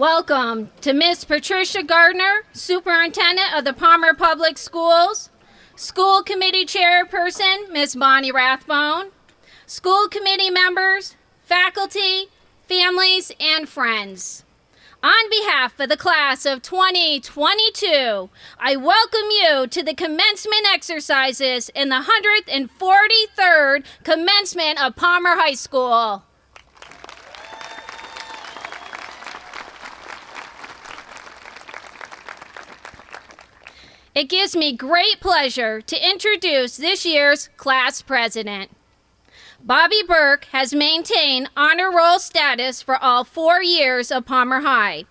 Welcome to Miss Patricia Gardner, Superintendent of the Palmer Public Schools, School Committee Chairperson, Miss Bonnie Rathbone, school committee members, faculty, families, and friends. On behalf of the class of 2022, I welcome you to the commencement exercises in the 143rd commencement of Palmer High School. It gives me great pleasure to introduce this year's class president. Bobby Burke has maintained honor roll status for all 4 years of Palmer High,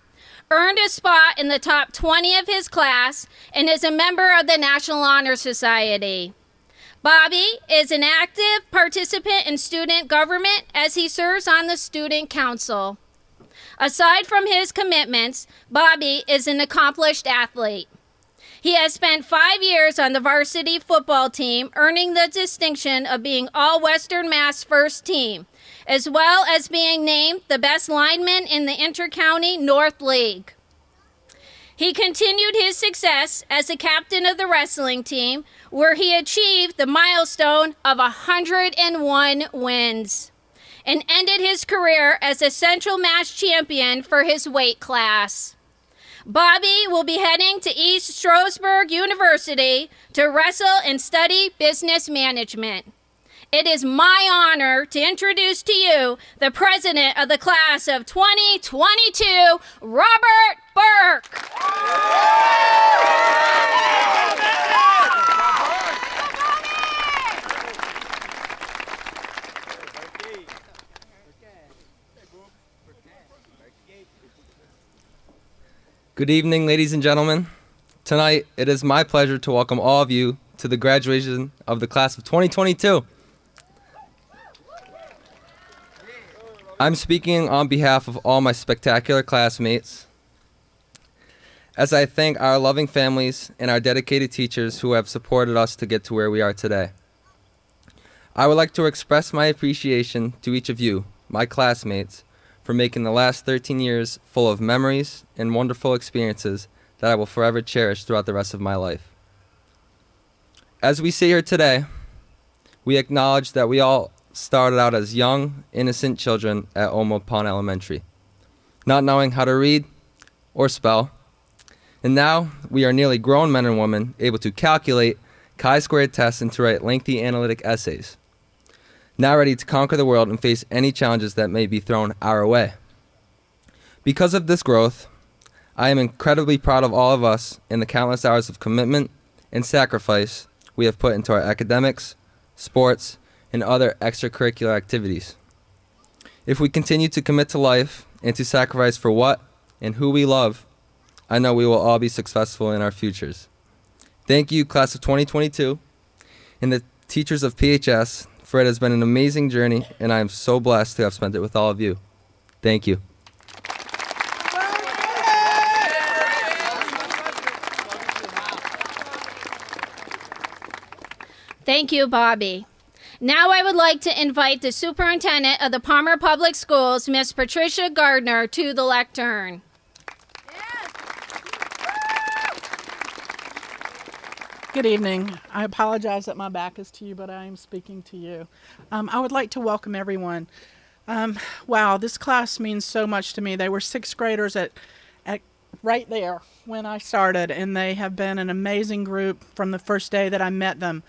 earned a spot in the top 20 of his class, and is a member of the National Honor Society. Bobby is an active participant in student government as he serves on the student council. Aside from his commitments, Bobby is an accomplished athlete. He has spent 5 years on the varsity football team, earning the distinction of being All-Western Mass First Team, as well as being named the best lineman in the Intercounty North League. He continued his success as a captain of the wrestling team, where he achieved the milestone of 101 wins, and ended his career as a Central Mass champion for his weight class. Bobby will be heading to East Stroudsburg University to wrestle and study business management. It is my honor to introduce to you the president of the class of 2022, Robert Burke. Good evening, ladies and gentlemen. Tonight, it is my pleasure to welcome all of you to the graduation of the class of 2022. I'm speaking on behalf of all my spectacular classmates, as I thank our loving families and our dedicated teachers who have supported us to get to where we are today. I would like to express my appreciation to each of you, my classmates, for making the last 13 years full of memories and wonderful experiences that I will forever cherish throughout the rest of my life. As we sit here today, we acknowledge that we all started out as young, innocent children at Omo Pond Elementary, not knowing how to read or spell. And now we are nearly grown men and women able to calculate chi-squared tests and to write lengthy analytic essays. Now ready to conquer the world and face any challenges that may be thrown our way. Because of this growth, I am incredibly proud of all of us and the countless hours of commitment and sacrifice we have put into our academics, sports, and other extracurricular activities. If we continue to commit to life and to sacrifice for what and who we love, I know we will all be successful in our futures. Thank you, class of 2022, and the teachers of PHS, for it has been an amazing journey, and I am so blessed to have spent it with all of you. Thank you. Thank you, Bobby. Now I would like to invite the superintendent of the Palmer Public Schools, Miss Patricia Gardner, to the lectern. Good evening. I apologize that my back is to you, but I am speaking to you. I would like to welcome everyone. Wow, this class means so much to me. They were sixth graders at right there when I started, and they have been an amazing group from the first day that I met them.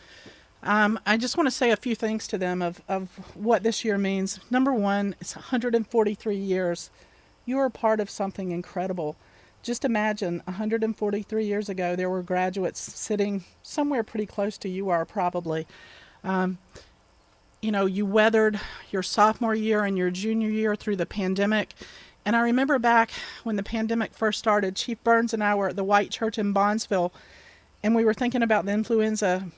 I just want to say a few things to them of what this year means. Number one, it's 143 years. You are part of something incredible. Just imagine 143 years ago, there were graduates sitting somewhere pretty close to you are probably. You weathered your sophomore year and your junior year through the pandemic. And I remember back when the pandemic first started, Chief Burns and I were at the White Church in Bondsville, and we were thinking about the influenza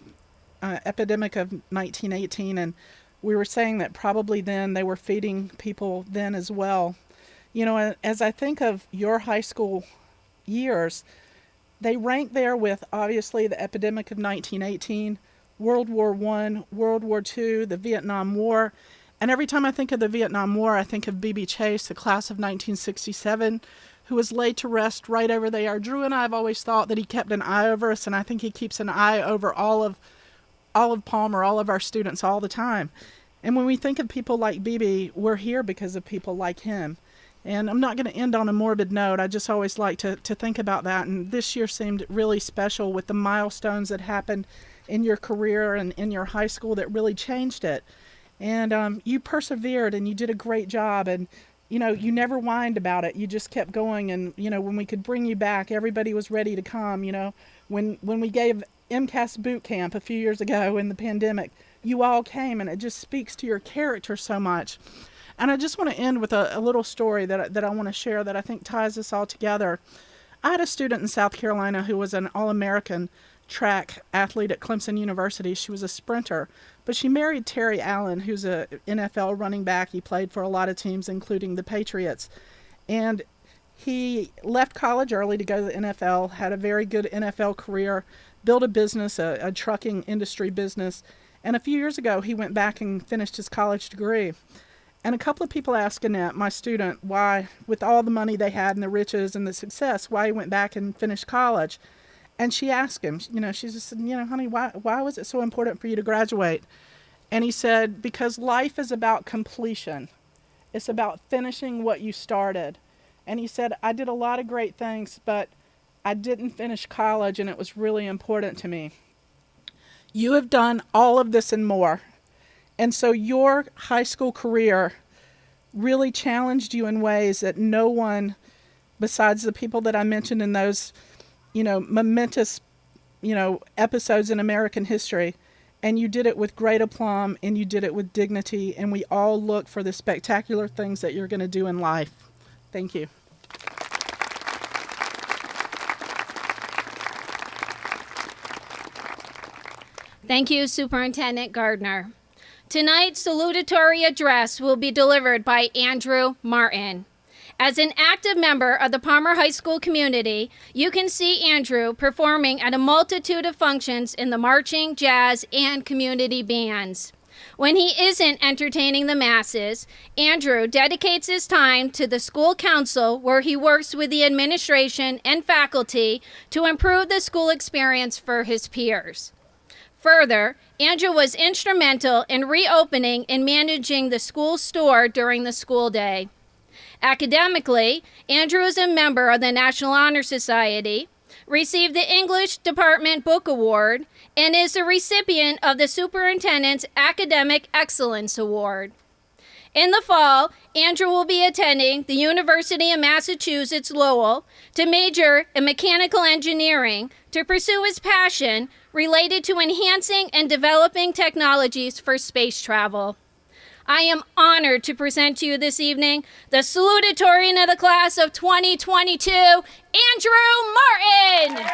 epidemic of 1918, and we were saying that probably then they were feeding people then as well. You know, as I think of your high school years, they rank there with obviously the epidemic of 1918, World War I, World War II, the Vietnam War. And every time I think of the Vietnam War, I think of B.B. Chase, the class of 1967, who was laid to rest right over there. Drew and I have always thought that he kept an eye over us, and I think he keeps an eye over all of Palmer, all of our students all the time. And when we think of people like BB, we're here because of people like him. And I'm not going to end on a morbid note. I just always like to think about that. And this year seemed really special with the milestones that happened in your career and in your high school that really changed it. And you persevered and you did a great job. And, you know, you never whined about it. You just kept going. And, you know, when we could bring you back, everybody was ready to come. You know, when we gave MCAS boot camp a few years ago in the pandemic, you all came, and it just speaks to your character so much. And I just want to end with a little story that I want to share that I think ties us all together. I had a student in South Carolina who was an All-American track athlete at Clemson University. She was a sprinter, but she married Terry Allen, who's a NFL running back. He played for a lot of teams, including the Patriots. And he left college early to go to the NFL, had a very good NFL career, built a business, a trucking industry business. And a few years ago, he went back and finished his college degree. And a couple of people asked Annette, my student, why, with all the money they had and the riches and the success, why he went back and finished college. And she asked him, you know, she just said, you know, honey, why was it so important for you to graduate? And he said, because life is about completion. It's about finishing what you started. And he said, I did a lot of great things, but I didn't finish college, and it was really important to me. You have done all of this and more. And so your high school career really challenged you in ways that no one, besides the people that I mentioned in those, you know, momentous, you know, episodes in American history. And you did it with great aplomb, and you did it with dignity. And we all look for the spectacular things that you're going to do in life. Thank you. Thank you, Superintendent Gardner. Tonight's salutatory address will be delivered by Andrew Martin. As an active member of the Palmer High School community, you can see Andrew performing at a multitude of functions in the marching, jazz, and community bands. When he isn't entertaining the masses, Andrew dedicates his time to the school council, where he works with the administration and faculty to improve the school experience for his peers. Further, Andrew was instrumental in reopening and managing the school store during the school day. Academically, Andrew is a member of the National Honor Society, received the English Department Book Award, and is the recipient of the Superintendent's Academic Excellence Award. In the fall, Andrew will be attending the University of Massachusetts Lowell to major in mechanical engineering to pursue his passion related to enhancing and developing technologies for space travel. I am honored to present to you this evening the salutatorian of the class of 2022, Andrew Martin.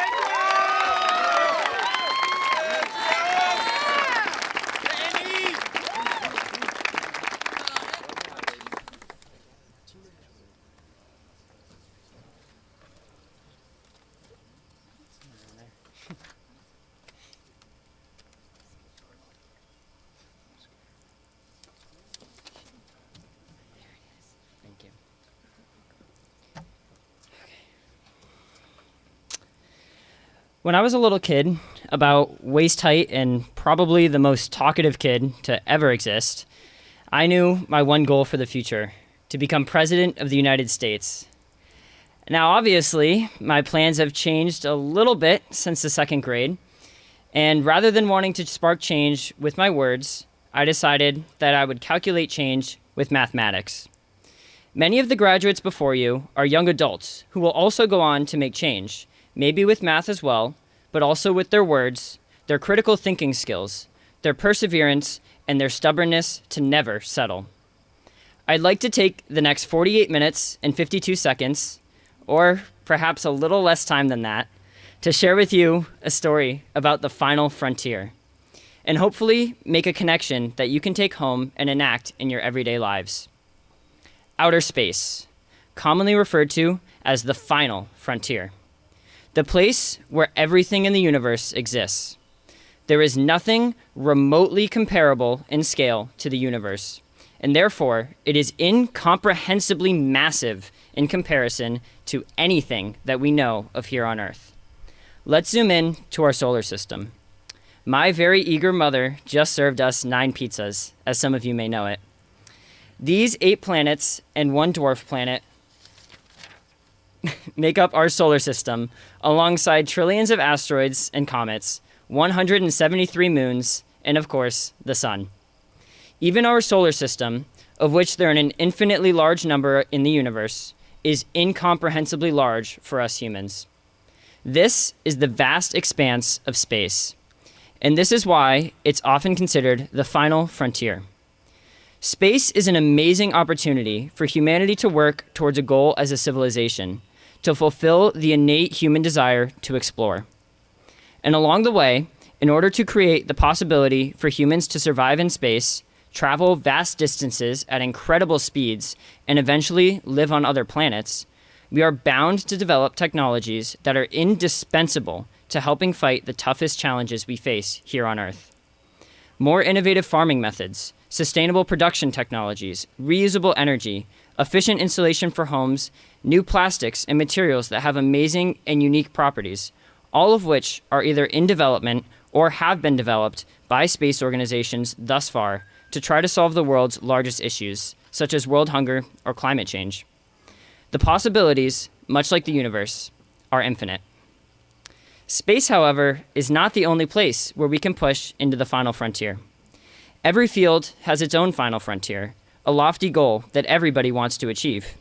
When I was a little kid, about waist height and probably the most talkative kid to ever exist, I knew my one goal for the future, to become President of the United States. Now, obviously, my plans have changed a little bit since the second grade, and rather than wanting to spark change with my words, I decided that I would calculate change with mathematics. Many of the graduates before you are young adults who will also go on to make change, maybe with math as well, but also with their words, their critical thinking skills, their perseverance, and their stubbornness to never settle. I'd like to take the next 48 minutes and 52 seconds, or perhaps a little less time than that, to share with you a story about the final frontier, and hopefully make a connection that you can take home and enact in your everyday lives. Outer space, commonly referred to as the final frontier. The place where everything in the universe exists. There is nothing remotely comparable in scale to the universe, and therefore it is incomprehensibly massive in comparison to anything that we know of here on Earth. Let's zoom in to our solar system. My very eager mother just served us 9 pizzas, as some of you may know it. These 8 planets and 1 dwarf planet make up our solar system, alongside trillions of asteroids and comets, 173 moons, and of course, the sun. Even our solar system, of which there are an infinitely large number in the universe, is incomprehensibly large for us humans. This is the vast expanse of space, and this is why it's often considered the final frontier. Space is an amazing opportunity for humanity to work towards a goal as a civilization, to fulfill the innate human desire to explore. And along the way, in order to create the possibility for humans to survive in space, travel vast distances at incredible speeds, and eventually live on other planets, we are bound to develop technologies that are indispensable to helping fight the toughest challenges we face here on Earth. More innovative farming methods, sustainable production technologies, reusable energy, efficient insulation for homes, new plastics and materials that have amazing and unique properties, all of which are either in development or have been developed by space organizations thus far to try to solve the world's largest issues, such as world hunger or climate change. The possibilities, much like the universe, are infinite. Space, however, is not the only place where we can push into the final frontier. Every field has its own final frontier, a lofty goal that everybody wants to achieve.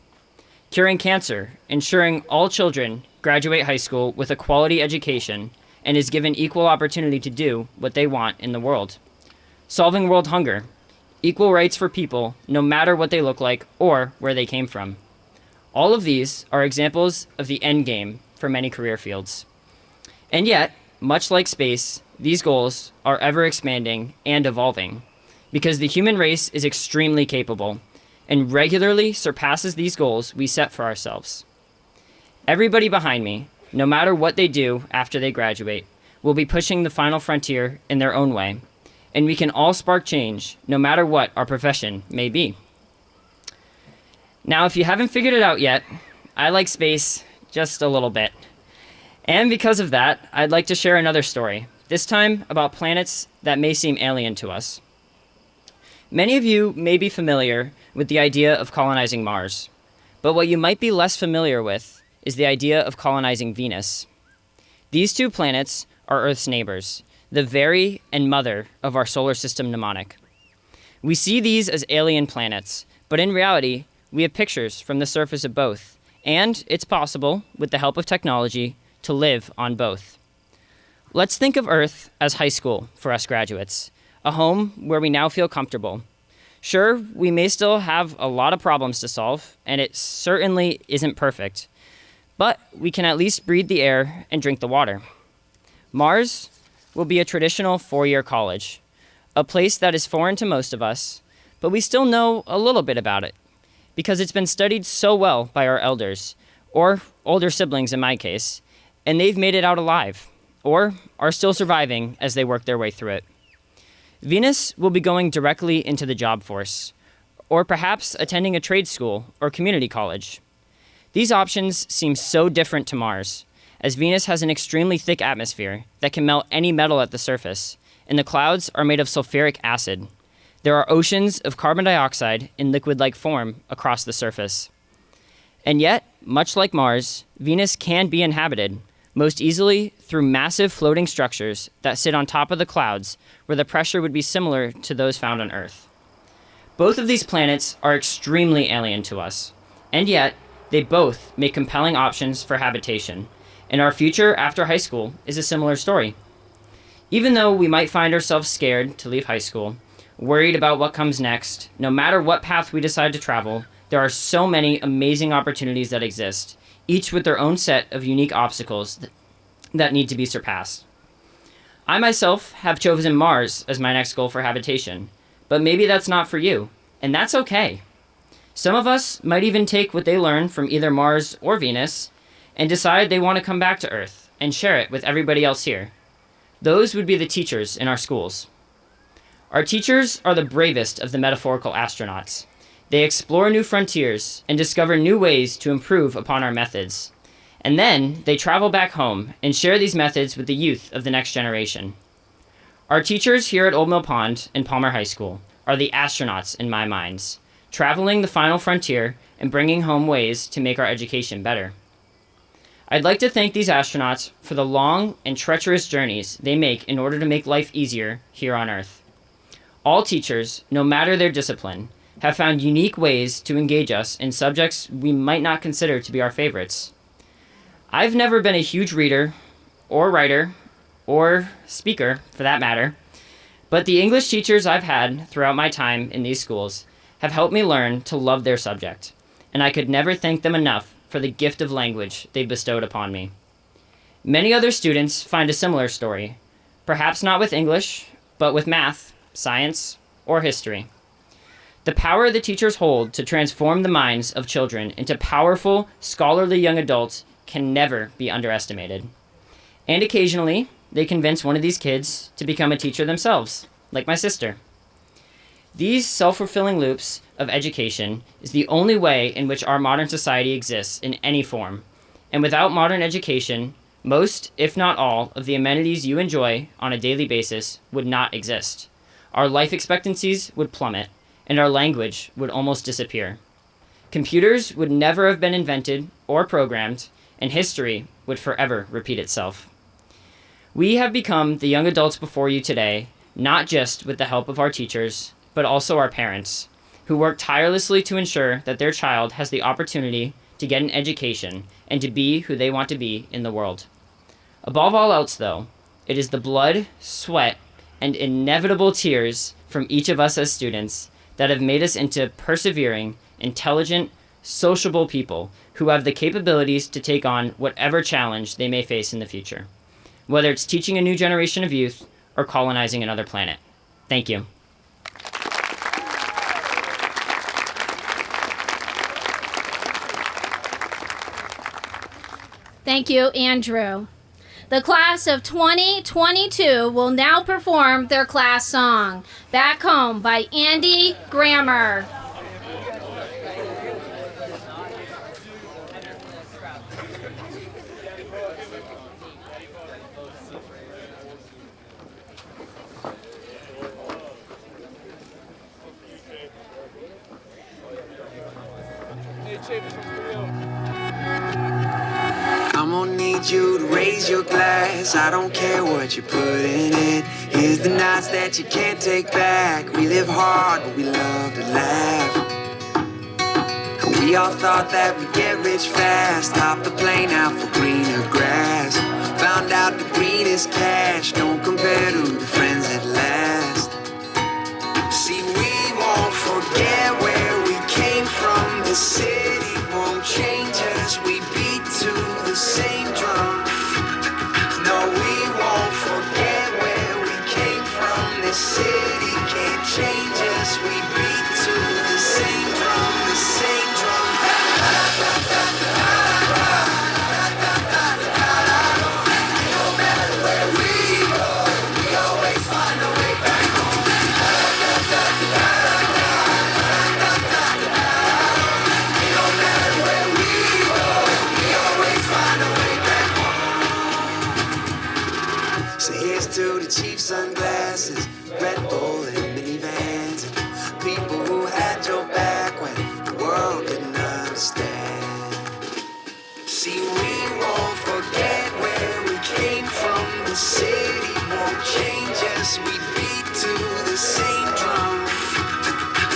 Curing cancer, ensuring all children graduate high school with a quality education and is given equal opportunity to do what they want in the world. Solving world hunger, equal rights for people no matter what they look like or where they came from. All of these are examples of the end game for many career fields. And yet, much like space, these goals are ever expanding and evolving, because the human race is extremely capable and regularly surpasses these goals we set for ourselves. Everybody behind me, no matter what they do after they graduate, will be pushing the final frontier in their own way, and we can all spark change no matter what our profession may be. Now, if you haven't figured it out yet, I like space just a little bit. And because of that, I'd like to share another story, this time about planets that may seem alien to us. Many of you may be familiar with the idea of colonizing Mars, but what you might be less familiar with is the idea of colonizing Venus. These 2 planets are Earth's neighbors, the very and mother of our solar system mnemonic. We see these as alien planets, but in reality, we have pictures from the surface of both, and it's possible, with the help of technology, to live on both. Let's think of Earth as high school for us graduates, a home where we now feel comfortable. Sure, we may still have a lot of problems to solve, and it certainly isn't perfect, but we can at least breathe the air and drink the water. Mars will be a traditional 4-year college, a place that is foreign to most of us, but we still know a little bit about it, because it's been studied so well by our elders, or older siblings in my case, and they've made it out alive, or are still surviving as they work their way through it. Venus will be going directly into the job force, or perhaps attending a trade school or community college. These options seem so different to Mars, as Venus has an extremely thick atmosphere that can melt any metal at the surface, and the clouds are made of sulfuric acid. There are oceans of carbon dioxide in liquid-like form across the surface. And yet, much like Mars, Venus can be inhabited, most easily through massive floating structures that sit on top of the clouds, where the pressure would be similar to those found on Earth. Both of these planets are extremely alien to us, and yet they both make compelling options for habitation, and our future after high school is a similar story. Even though we might find ourselves scared to leave high school, worried about what comes next, no matter what path we decide to travel, there are so many amazing opportunities that exist, each with their own set of unique obstacles that need to be surpassed. I myself have chosen Mars as my next goal for habitation, but maybe that's not for you, and that's okay. Some of us might even take what they learn from either Mars or Venus and decide they want to come back to Earth and share it with everybody else here. Those would be the teachers in our schools. Our teachers are the bravest of the metaphorical astronauts. They explore new frontiers and discover new ways to improve upon our methods. And then they travel back home and share these methods with the youth of the next generation. Our teachers here at Old Mill Pond and Palmer High School are the astronauts in my minds, traveling the final frontier and bringing home ways to make our education better. I'd like to thank these astronauts for the long and treacherous journeys they make in order to make life easier here on Earth. All teachers, no matter their discipline, have found unique ways to engage us in subjects we might not consider to be our favorites. I've never been a huge reader, or writer, or speaker, for that matter, but the English teachers I've had throughout my time in these schools have helped me learn to love their subject, and I could never thank them enough for the gift of language they bestowed upon me. Many other students find a similar story, perhaps not with English, but with math, science, or history. The power the teachers hold to transform the minds of children into powerful, scholarly young adults can never be underestimated. And occasionally, they convince one of these kids to become a teacher themselves, like my sister. These self-fulfilling loops of education is the only way in which our modern society exists in any form. And without modern education, most, if not all, of the amenities you enjoy on a daily basis would not exist. Our life expectancies would plummet, and our language would almost disappear. Computers would never have been invented or programmed, and history would forever repeat itself. We have become the young adults before you today, not just with the help of our teachers, but also our parents, who work tirelessly to ensure that their child has the opportunity to get an education and to be who they want to be in the world. Above all else, though, it is the blood, sweat, and inevitable tears from each of us as students that have made us into persevering, intelligent, sociable people who have the capabilities to take on whatever challenge they may face in the future, whether it's teaching a new generation of youth or colonizing another planet. Thank you. Thank you, Andrew. The class of 2022 will now perform their class song, Back Home by Andy Grammer. I'm gonna need you to raise your glass. I don't care what you put in it. Here's the nights that you can't take back. We live hard, but we love to laugh. And we all thought that we'd get rich fast. Hop the plane out for greener grass. Found out the greenest cash don't compare to the friends that last. See, we won't forget where we came from. The city won't change us. We beat to the same drum. No, we won't forget where we came from. The city can't change us. We beat to the same drum, the same drum. No matter where we go, we always find a way back home. No matter where we go, we always find a way back home. So here's to the cheap sunglasses, Red Bull and minivans, and people who had your back when the world didn't understand. See, we won't forget where we came from. The city won't change us. We beat to the same drum.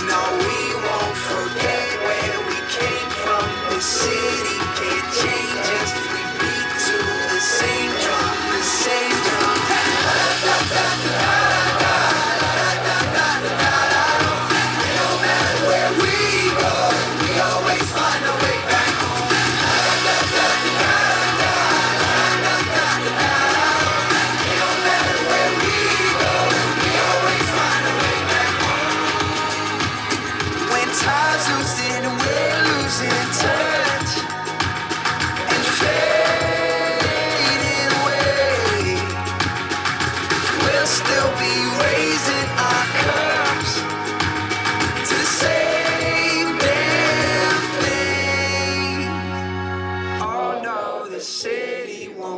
No, we won't forget where we came from. The city can't change us. We beat to the same drum, the same drum. No matter where we go, we always find a way back home. No matter where we go, we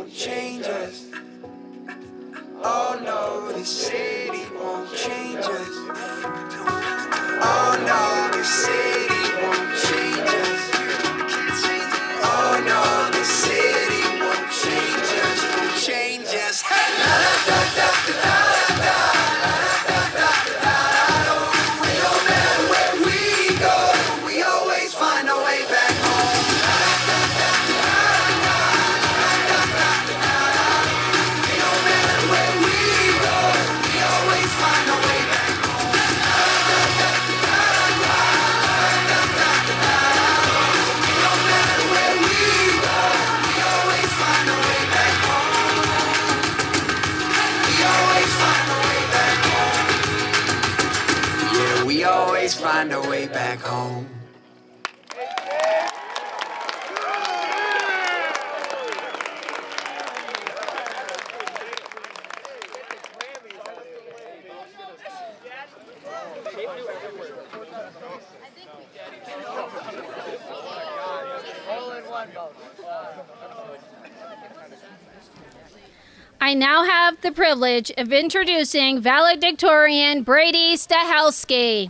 won't change us. Oh no, the city won't change us. Oh no, the city won't change us. Oh no, the city won't change us, won't change us. Hey! La da da da da da da. No matter where we go, we always find our way back home. No matter where we go, we always find our way back home. No matter where we go, we always find our way back home. We always find our way back home. Yeah, we always find our way back home. I now have the privilege of introducing valedictorian Brady Stahelski.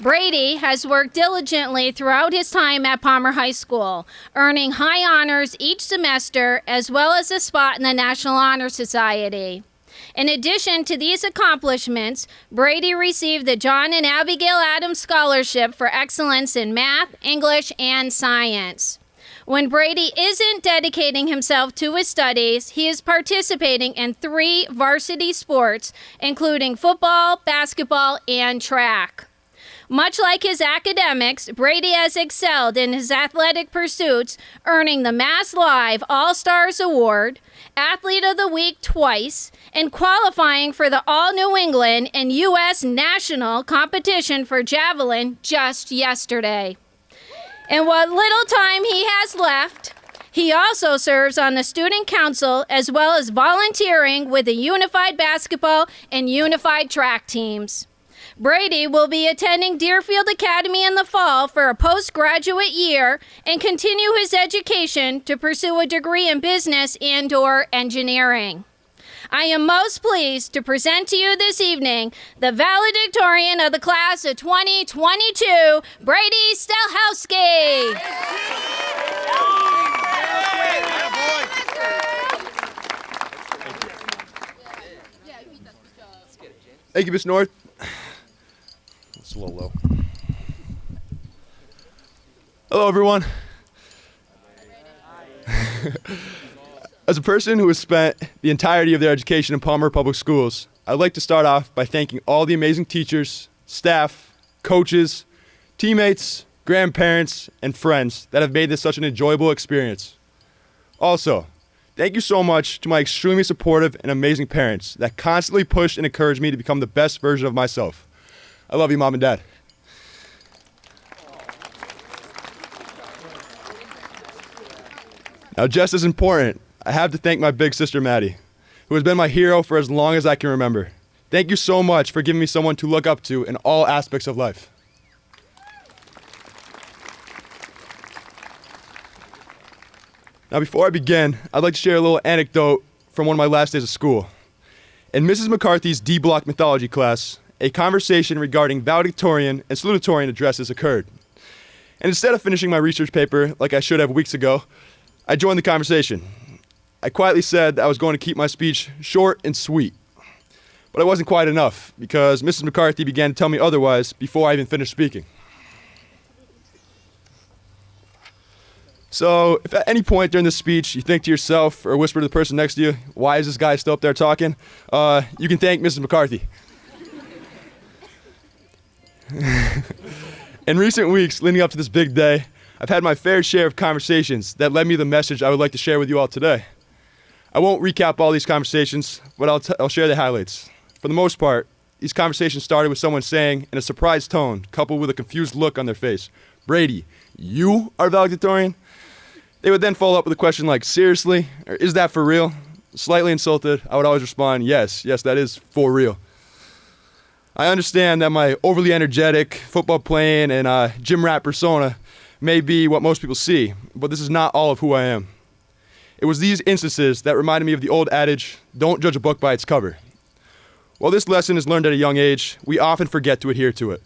Brady has worked diligently throughout his time at Palmer High School, earning high honors each semester as well as a spot in the National Honor Society. In addition to these accomplishments, Brady received the John and Abigail Adams Scholarship for Excellence in Math, English, and Science. When Brady isn't dedicating himself to his studies, he is participating in 3 varsity sports, including football, basketball, and track. Much like his academics, Brady has excelled in his athletic pursuits, earning the Mass Live All-Stars Award, Athlete of the Week twice, and qualifying for the All-New England and U.S. National competition for javelin just yesterday. In what little time he has left, he also serves on the student council as well as volunteering with the unified basketball and unified track teams. Brady will be attending Deerfield Academy in the fall for a postgraduate year and continue his education to pursue a degree in business and/or engineering. I am most pleased to present to you this evening the valedictorian of the class of 2022, Brady Stahelski. Thank you, Ms. North. It's a little low. Hello, everyone. As a person who has spent the entirety of their education in Palmer Public Schools, I'd like to start off by thanking all the amazing teachers, staff, coaches, teammates, grandparents, and friends that have made this such an enjoyable experience. Also, thank you so much to my extremely supportive and amazing parents that constantly pushed and encouraged me to become the best version of myself. I love you, Mom and Dad. Now, just as important, I have to thank my big sister, Maddie, who has been my hero for as long as I can remember. Thank you so much for giving me someone to look up to in all aspects of life. Now, before I begin, I'd like to share a little anecdote from one of my last days of school. In Mrs. McCarthy's D-Block mythology class, a conversation regarding valedictorian and salutatorian addresses occurred. And instead of finishing my research paper like I should have weeks ago, I joined the conversation. I quietly said that I was going to keep my speech short and sweet. But it wasn't quite enough, because Mrs. McCarthy began to tell me otherwise before I even finished speaking. So, if at any point during this speech you think to yourself or whisper to the person next to you, why is this guy still up there talking? You can thank Mrs. McCarthy. In recent weeks leading up to this big day, I've had my fair share of conversations that led me to the message I would like to share with you all today. I won't recap all these conversations, but I'll share the highlights. For the most part, these conversations started with someone saying, in a surprised tone, coupled with a confused look on their face, "Brady, you are valedictorian?" They would then follow up with a question like, "Seriously? Or is that for real?" Slightly insulted, I would always respond, yes, that is for real. I understand that my overly energetic, football playing, and gym rat persona may be what most people see, but this is not all of who I am. It was these instances that reminded me of the old adage, don't judge a book by its cover. While this lesson is learned at a young age, we often forget to adhere to it.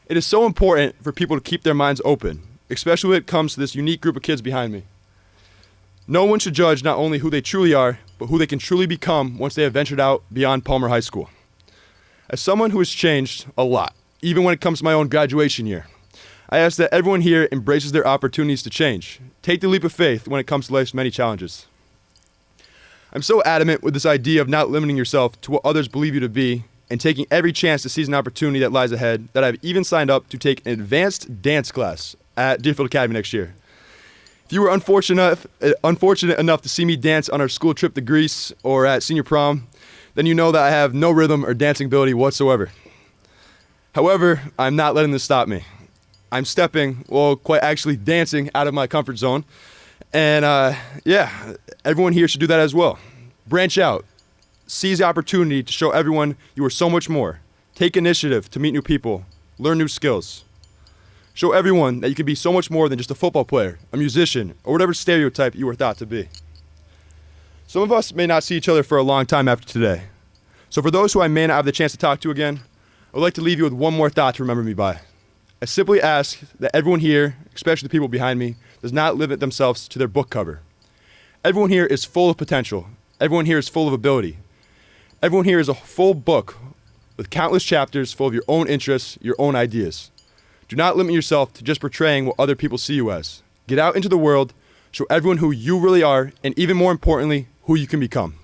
It is so important for people to keep their minds open, especially when it comes to this unique group of kids behind me. No one should judge not only who they truly are, but who they can truly become once they have ventured out beyond Palmer High School. As someone who has changed a lot, even when it comes to my own graduation year, I ask that everyone here embraces their opportunities to change. Take the leap of faith when it comes to life's many challenges. I'm so adamant with this idea of not limiting yourself to what others believe you to be and taking every chance to seize an opportunity that lies ahead that I've even signed up to take an advanced dance class at Deerfield Academy next year. If you were unfortunate enough to see me dance on our school trip to Greece or at senior prom, then you know that I have no rhythm or dancing ability whatsoever. However, I'm not letting this stop me. I'm stepping, well, quite actually dancing out of my comfort zone. And everyone here should do that as well. Branch out. Seize the opportunity to show everyone you are so much more. Take initiative to meet new people. Learn new skills. Show everyone that you can be so much more than just a football player, a musician, or whatever stereotype you were thought to be. Some of us may not see each other for a long time after today. So for those who I may not have the chance to talk to again, I would like to leave you with one more thought to remember me by. I simply ask that everyone here, especially the people behind me, does not limit themselves to their book cover. Everyone here is full of potential. Everyone here is full of ability. Everyone here is a full book with countless chapters full of your own interests, your own ideas. Do not limit yourself to just portraying what other people see you as. Get out into the world, show everyone who you really are, and even more importantly, who you can become.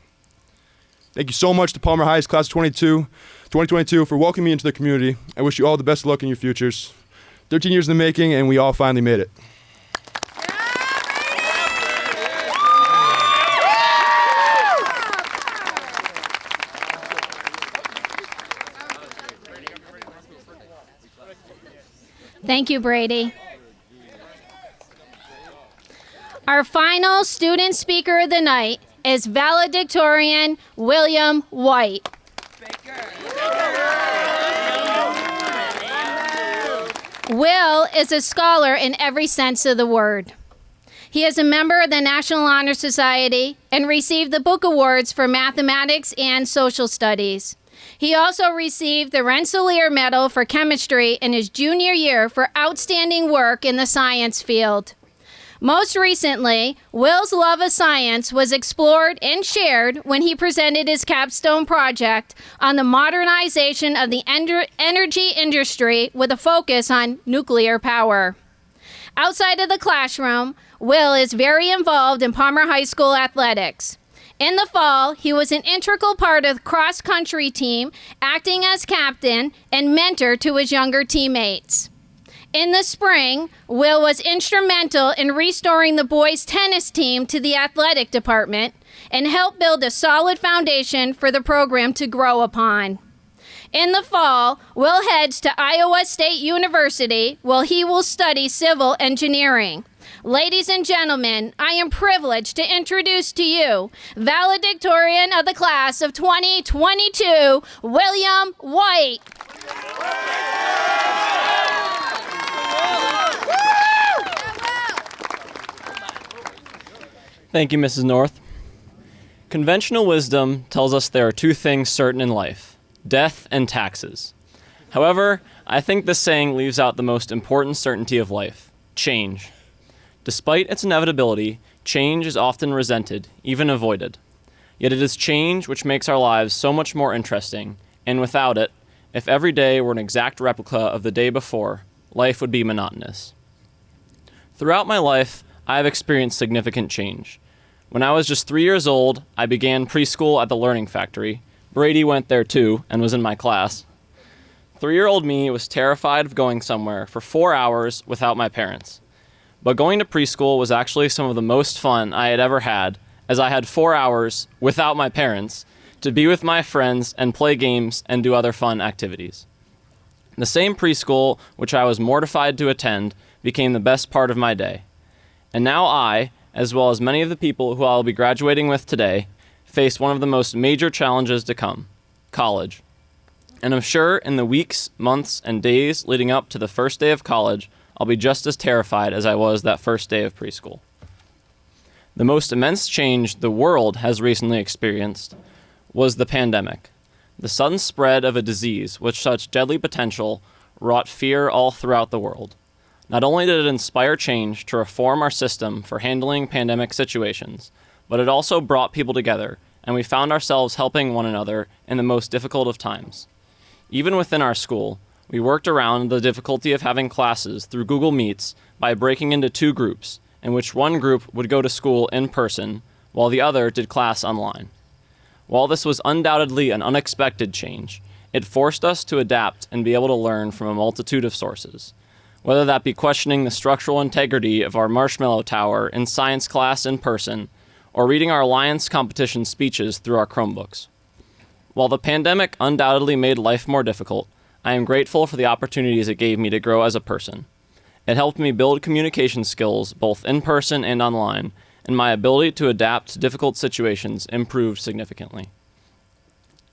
Thank you so much to Palmer High's Class of 2022 for welcoming me into the community. I wish you all the best of luck in your futures. 13 years in the making, and we all finally made it. Thank you, Brady. Our final student speaker of the night is valedictorian William White. Will is a scholar in every sense of the word. He is a member of the National Honor Society and received the Book Awards for Mathematics and Social Studies. He also received the Rensselaer Medal for Chemistry in his junior year for outstanding work in the science field. Most recently, Will's love of science was explored and shared when he presented his capstone project on the modernization of the energy industry with a focus on nuclear power. Outside of the classroom, Will is very involved in Palmer High School athletics. In the fall, he was an integral part of the cross-country team, acting as captain and mentor to his younger teammates. In the spring, Will was instrumental in restoring the boys' tennis team to the athletic department and helped build a solid foundation for the program to grow upon. In the fall, Will heads to Iowa State University, where he will study civil engineering. Ladies and gentlemen, I am privileged to introduce to you valedictorian of the class of 2022, William White. Thank you, Mrs. North. Conventional wisdom tells us there are two things certain in life: death and taxes. However, I think this saying leaves out the most important certainty of life: change. Despite its inevitability, change is often resented, even avoided. Yet it is change which makes our lives so much more interesting, and without it, if every day were an exact replica of the day before, life would be monotonous. Throughout my life, I have experienced significant change. When I was just 3 years old, I began preschool at the Learning Factory. Brady went there too, and was in my class. 3-year-old me was terrified of going somewhere for 4 hours without my parents. But going to preschool was actually some of the most fun I had ever had, as I had 4 hours without my parents to be with my friends and play games and do other fun activities. The same preschool which I was mortified to attend became the best part of my day. And now I, as well as many of the people who I'll be graduating with today, face one of the most major challenges to come: college. And I'm sure in the weeks, months, and days leading up to the first day of college, I'll be just as terrified as I was that first day of preschool. The most immense change the world has recently experienced was the pandemic. The sudden spread of a disease with such deadly potential wrought fear all throughout the world. Not only did it inspire change to reform our system for handling pandemic situations, but it also brought people together, and we found ourselves helping one another in the most difficult of times. Even within our school, we worked around the difficulty of having classes through Google Meets by breaking into two groups, in which one group would go to school in person, while the other did class online. While this was undoubtedly an unexpected change, it forced us to adapt and be able to learn from a multitude of sources, whether that be questioning the structural integrity of our marshmallow tower in science class in person, or reading our Alliance competition speeches through our Chromebooks. While the pandemic undoubtedly made life more difficult, I am grateful for the opportunities it gave me to grow as a person. It helped me build communication skills both in person and online, and my ability to adapt to difficult situations improved significantly.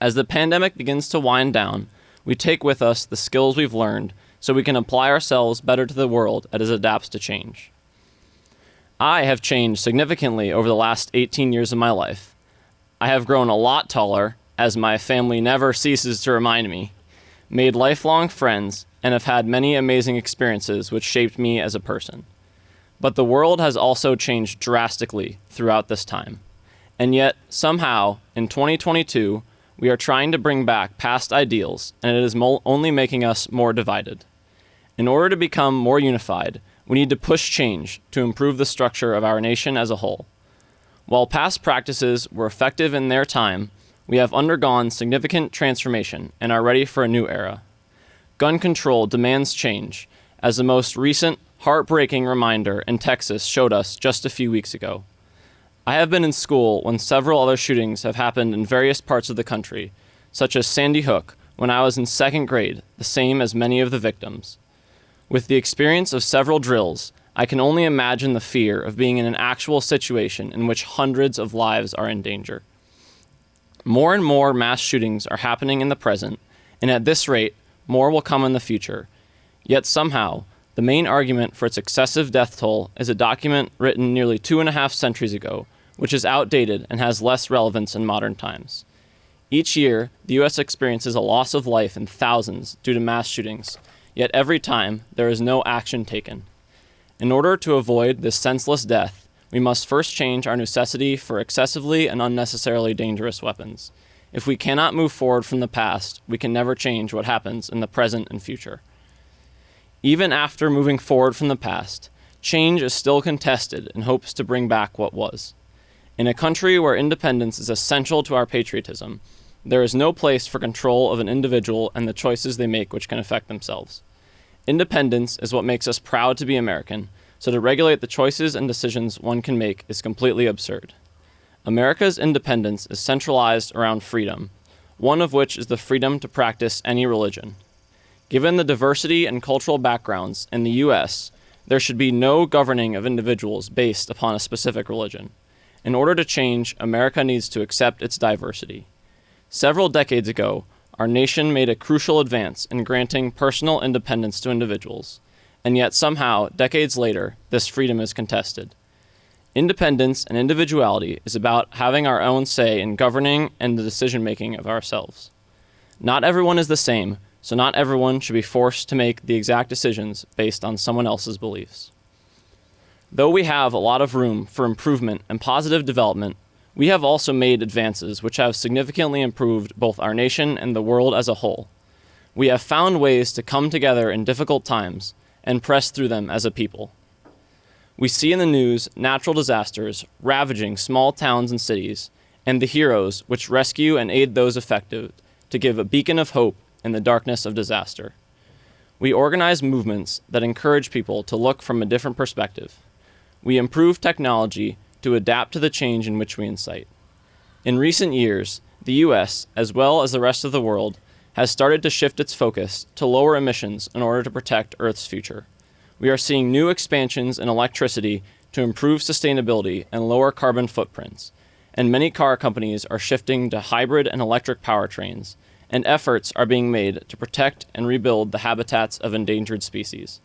As the pandemic begins to wind down, we take with us the skills we've learned so we can apply ourselves better to the world as it adapts to change. I have changed significantly over the last 18 years of my life. I have grown a lot taller, as my family never ceases to remind me, made lifelong friends, and have had many amazing experiences which shaped me as a person. But the world has also changed drastically throughout this time. And yet, somehow, in 2022, we are trying to bring back past ideals, and it is only making us more divided. In order to become more unified, we need to push change to improve the structure of our nation as a whole. While past practices were effective in their time, we have undergone significant transformation and are ready for a new era. Gun control demands change, as the most recent heartbreaking reminder in Texas showed us just a few weeks ago. I have been in school when several other shootings have happened in various parts of the country, such as Sandy Hook when I was in second grade, the same as many of the victims. With the experience of several drills, I can only imagine the fear of being in an actual situation in which hundreds of lives are in danger. More and more mass shootings are happening in the present, and at this rate, more will come in the future. Yet somehow, the main argument for its excessive death toll is a document written nearly 2.5 centuries ago, which is outdated and has less relevance in modern times. Each year, the U.S. experiences a loss of life in thousands due to mass shootings, yet every time, there is no action taken. In order to avoid this senseless death, we must first change our necessity for excessively and unnecessarily dangerous weapons. If we cannot move forward from the past, we can never change what happens in the present and future. Even after moving forward from the past, change is still contested in hopes to bring back what was. In a country where independence is essential to our patriotism, there is no place for control of an individual and the choices they make which can affect themselves. Independence is what makes us proud to be American, so to regulate the choices and decisions one can make is completely absurd. America's independence is centralized around freedom, one of which is the freedom to practice any religion. Given the diversity and cultural backgrounds in the U.S., there should be no governing of individuals based upon a specific religion. In order to change, America needs to accept its diversity. Several decades ago, our nation made a crucial advance in granting personal independence to individuals, and yet somehow, decades later, this freedom is contested. Independence and individuality is about having our own say in governing and the decision-making of ourselves. Not everyone is the same, so not everyone should be forced to make the exact decisions based on someone else's beliefs. Though we have a lot of room for improvement and positive development, we have also made advances which have significantly improved both our nation and the world as a whole. We have found ways to come together in difficult times and press through them as a people. We see in the news natural disasters ravaging small towns and cities, and the heroes which rescue and aid those affected to give a beacon of hope in the darkness of disaster. We organize movements that encourage people to look from a different perspective. We improve technology to adapt to the change in which we incite. In recent years, the U.S., as well as the rest of the world, has started to shift its focus to lower emissions in order to protect Earth's future. We are seeing new expansions in electricity to improve sustainability and lower carbon footprints, and many car companies are shifting to hybrid and electric powertrains, and efforts are being made to protect and rebuild the habitats of endangered species.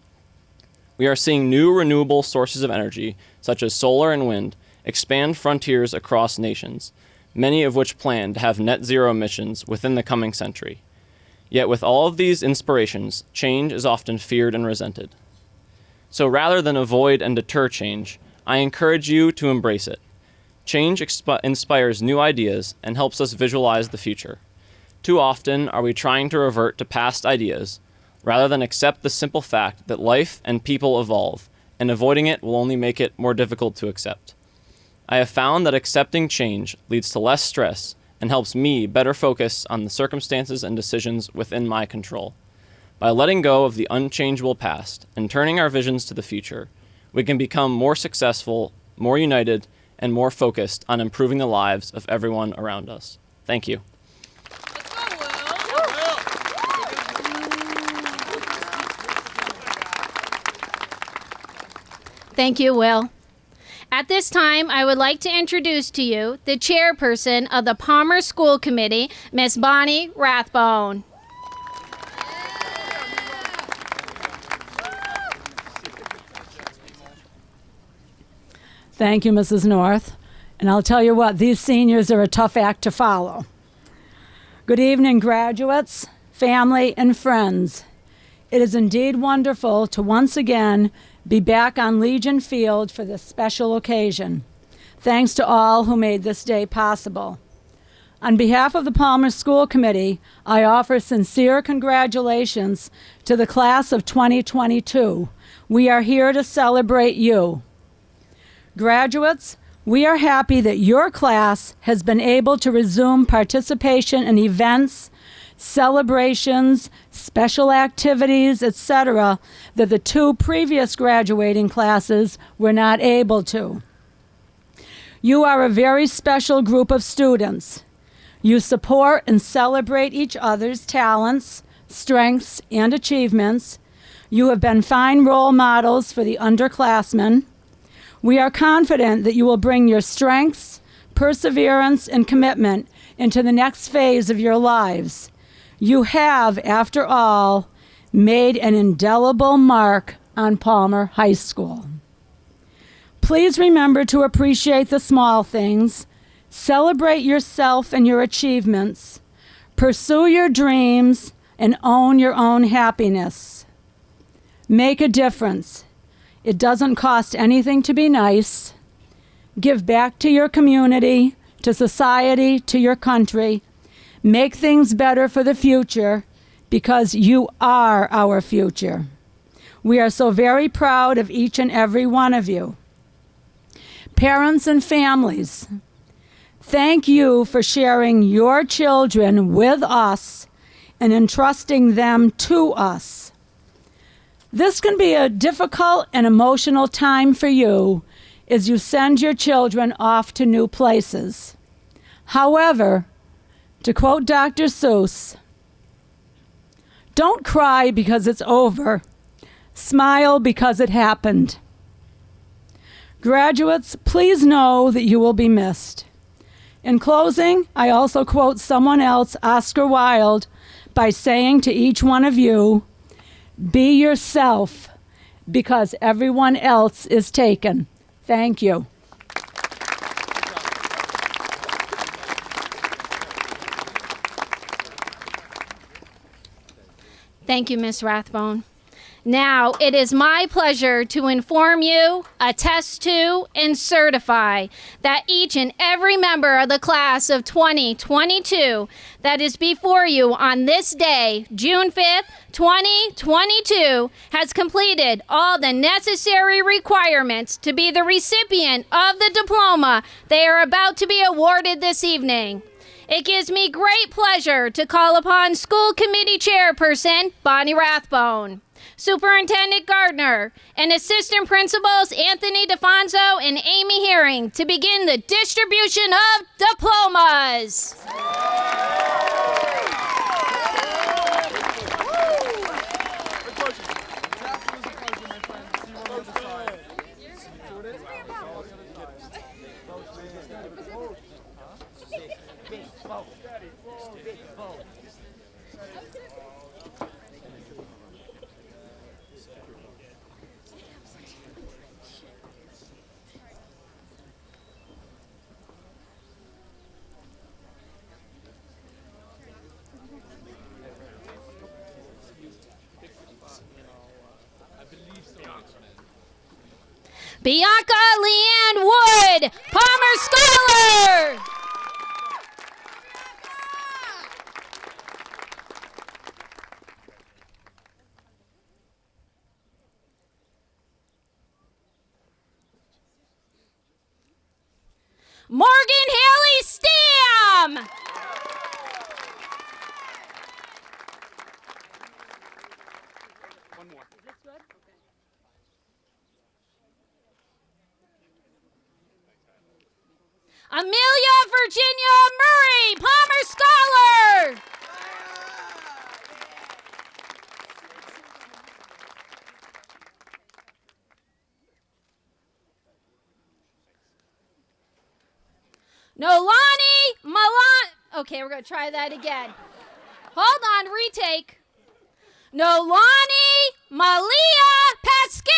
We are seeing new renewable sources of energy, such as solar and wind, expand frontiers across nations, many of which plan to have net zero emissions within the coming century. Yet with all of these inspirations, change is often feared and resented. So rather than avoid and deter change, I encourage you to embrace it. Change inspires new ideas and helps us visualize the future. Too often are we trying to revert to past ideas, rather than accept the simple fact that life and people evolve, and avoiding it will only make it more difficult to accept. I have found that accepting change leads to less stress and helps me better focus on the circumstances and decisions within my control. By letting go of the unchangeable past and turning our visions to the future, we can become more successful, more united, and more focused on improving the lives of everyone around us. Thank you. Thank you, Will. At this time, I would like to introduce to you the chairperson of the Palmer School Committee, Miss Bonnie Rathbone. Thank you, Mrs. North. And I'll tell you what, these seniors are a tough act to follow. Good evening, graduates, family, and friends. It is indeed wonderful to once again be back on Legion Field for this special occasion. Thanks to all who made this day possible. On behalf of the Palmer School Committee, I offer sincere congratulations to the class of 2022. We are here to celebrate you. Graduates, we are happy that your class has been able to resume participation in events, celebrations, special activities, etc., that the two previous graduating classes were not able to. You are a very special group of students. You support and celebrate each other's talents, strengths, and achievements. You have been fine role models for the underclassmen. We are confident that you will bring your strengths, perseverance, and commitment into the next phase of your lives. You have, after all, made an indelible mark on Palmer High School. Please remember to appreciate the small things, celebrate yourself and your achievements, pursue your dreams, and own your own happiness. Make a difference. It doesn't cost anything to be nice. Give back to your community, to society, to your country. Make things better for the future, because you are our future. We are so very proud of each and every one of you. Parents and families, thank you for sharing your children with us and entrusting them to us. This can be a difficult and emotional time for you as you send your children off to new places. However, to quote Dr. Seuss, don't cry because it's over. Smile because it happened. Graduates, please know that you will be missed. In closing, I also quote someone else, Oscar Wilde, by saying to each one of you, be yourself, because everyone else is taken. Thank you. Thank you, Ms. Rathbone. Now, it is my pleasure to inform you, attest to, and certify that each and every member of the class of 2022 that is before you on this day, June 5th, 2022, has completed all the necessary requirements to be the recipient of the diploma they are about to be awarded this evening. It gives me great pleasure to call upon School Committee Chairperson Bonnie Rathbone, Superintendent Gardner, and Assistant Principals Anthony DeFonso and Amy Herring to begin the distribution of diplomas. Bianca Leanne Wood, Palmer Scholar. Morgan Haley Stam. Amelia Virginia Murray, Palmer Scholar. Nolani Malan. Okay, we're going to try that again. Hold on, retake. Nolani Malia Pascara.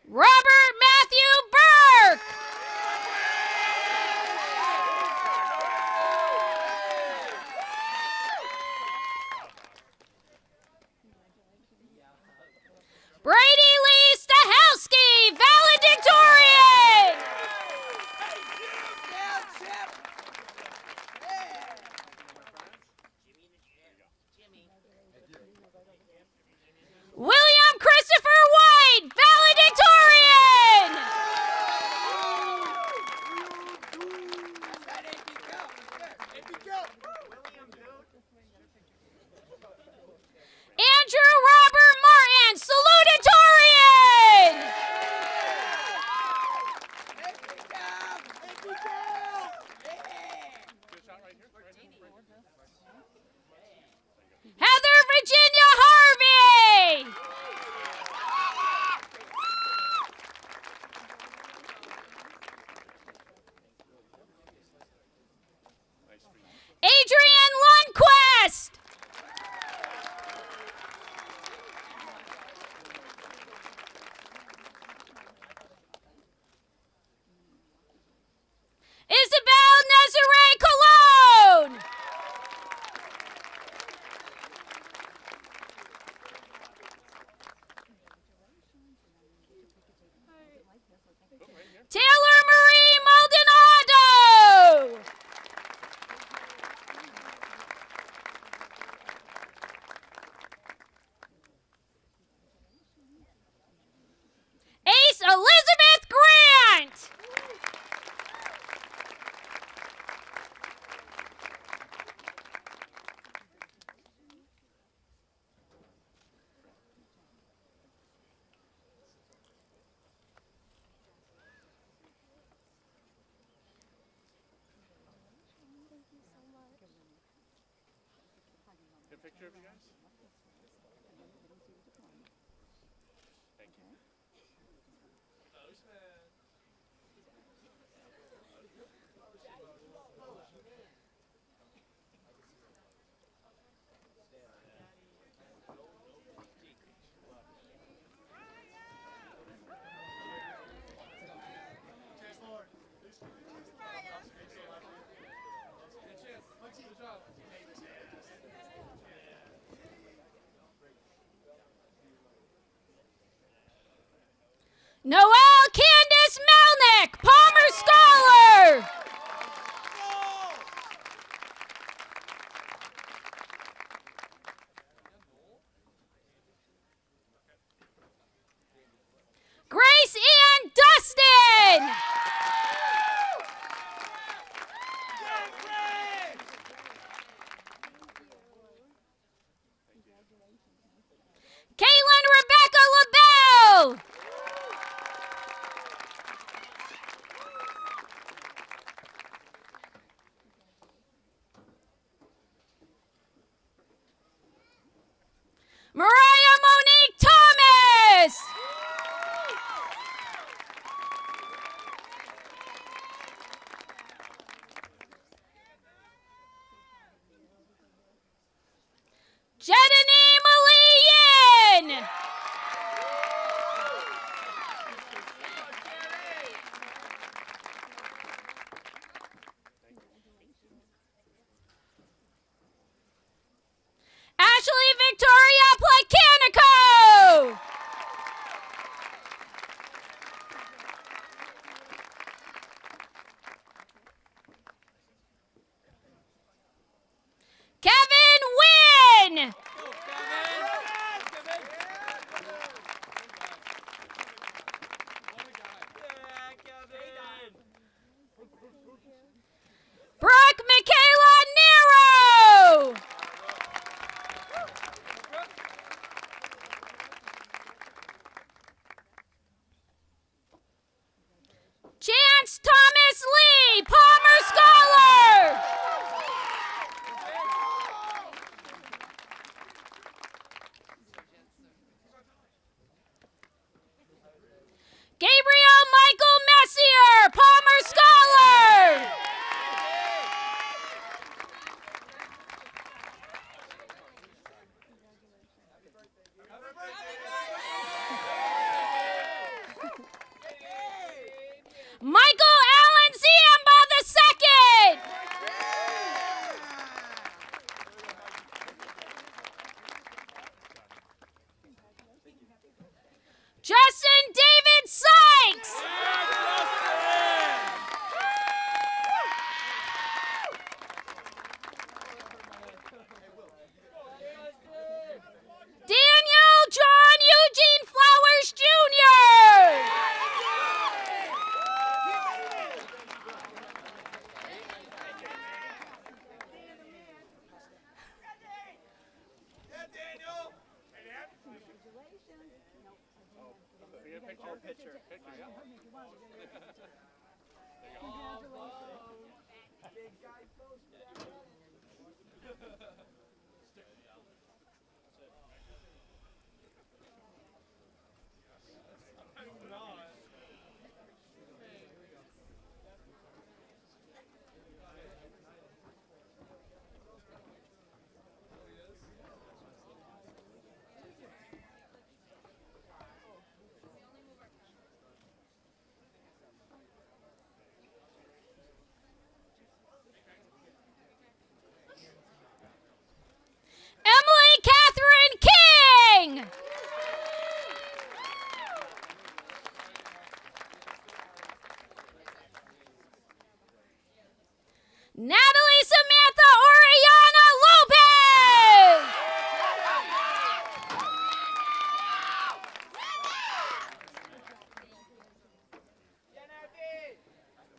Robert Matthew Burke. Brady Lee Stahelski, valedictorian. William Christopher White, valedictorian. Andrew Robert Martin, salutatorian. Heather Virginia Harvey. Adrian Lundquist. Isabel Nazare Cologne. Taylor Marie Maldonado. Ace Elizabeth Grant. Noelle Candace Melnick, Palmer Scholar. Grace Ann Dustin. Caitlin Rebecca LaBelle. Brooke Michaela Nero. Chance Thomas Lee, Palmer Scholar. Gabriel Michael Messier, Palmer Scholar. Michael Allen Ziamba the second. Justin David Sykes. Daniel John Eugene Flowers Jr. Emily Catherine King. Natalie Samantha Oriana Lopez.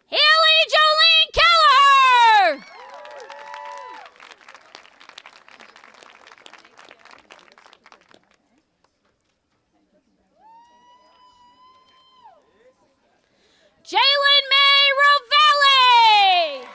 Haley Jolene Kelleher. Jalen May Rovelli.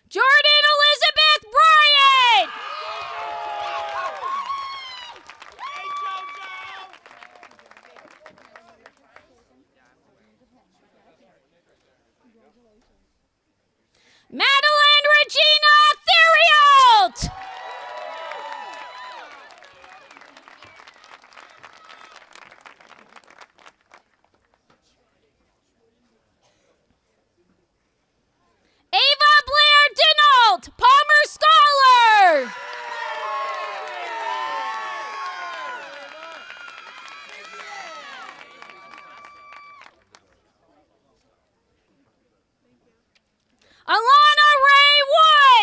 Jordan Elizabeth Bryant. Madeline Regina Theriault. Ava Blair Denault, Palmer Scholar. Alana Ray Wood.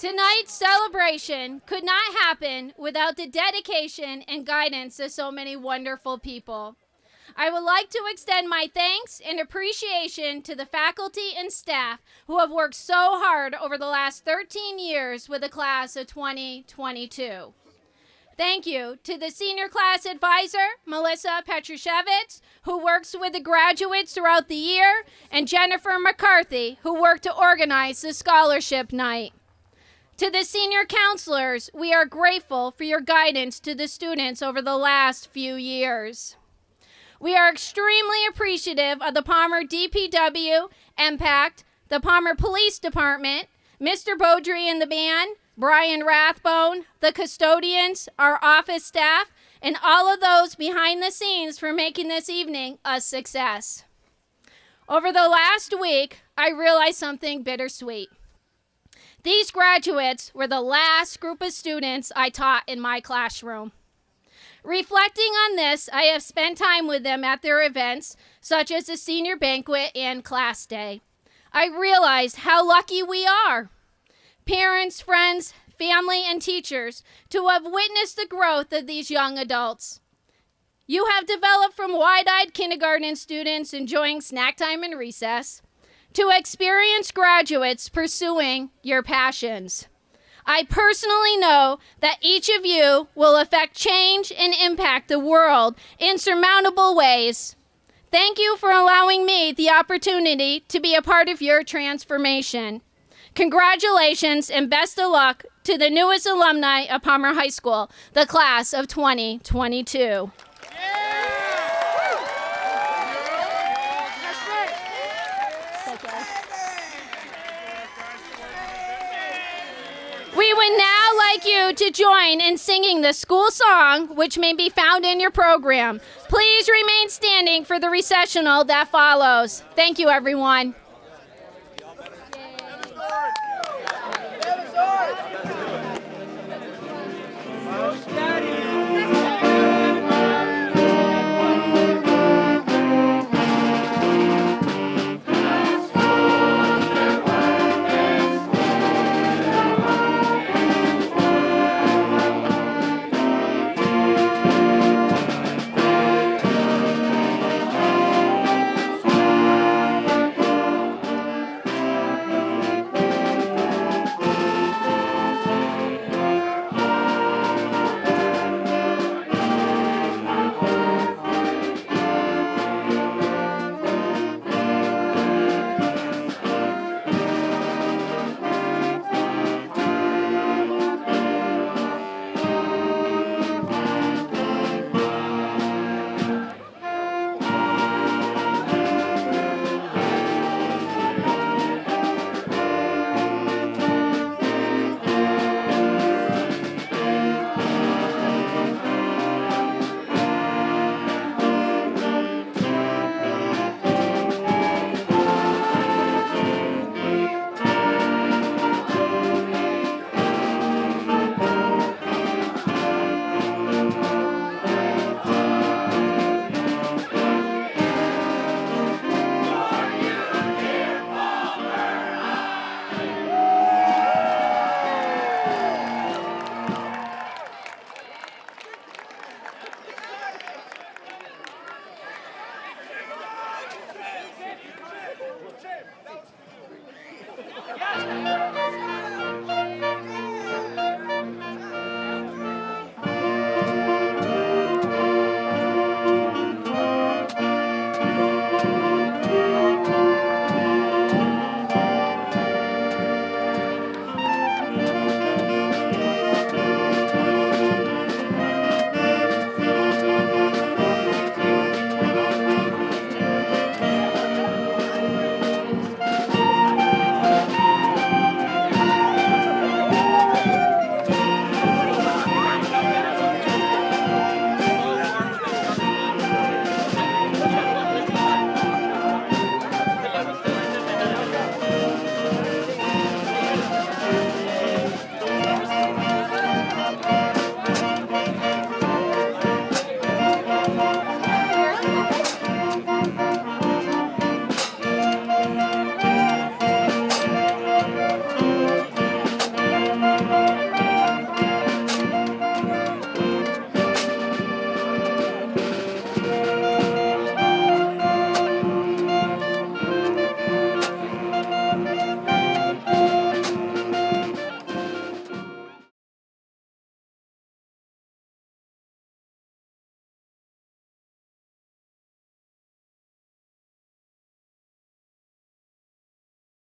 Tonight's celebration could not happen without the dedication and guidance of so many wonderful people. I would like to extend my thanks and appreciation to the faculty and staff who have worked so hard over the last 13 years with the class of 2022. Thank you to the senior class advisor, Melissa Petrushevitz, who works with the graduates throughout the year, and Jennifer McCarthy, who worked to organize the scholarship night. To the senior counselors, we are grateful for your guidance to the students over the last few years. We are extremely appreciative of the Palmer DPW, M-PACT, the Palmer Police Department, Mr. Beaudry and the band, Brian Rathbone, the custodians, our office staff, and all of those behind the scenes for making this evening a success. Over the last week, I realized something bittersweet. These graduates were the last group of students I taught in my classroom. Reflecting on this, I have spent time with them at their events, such as the senior banquet and class day. I realized how lucky we are, parents, friends, family, and teachers, to have witnessed the growth of these young adults. You have developed from wide-eyed kindergarten students enjoying snack time and recess to experienced graduates pursuing your passions. I personally know that each of you will affect change and impact the world in surmountable ways. Thank you for allowing me the opportunity to be a part of your transformation. Congratulations and best of luck to the newest alumni of Palmer High School, the class of 2022. We would now like you to join in singing the school song, which may be found in your program. Please remain standing for the recessional that follows. Thank you, everyone.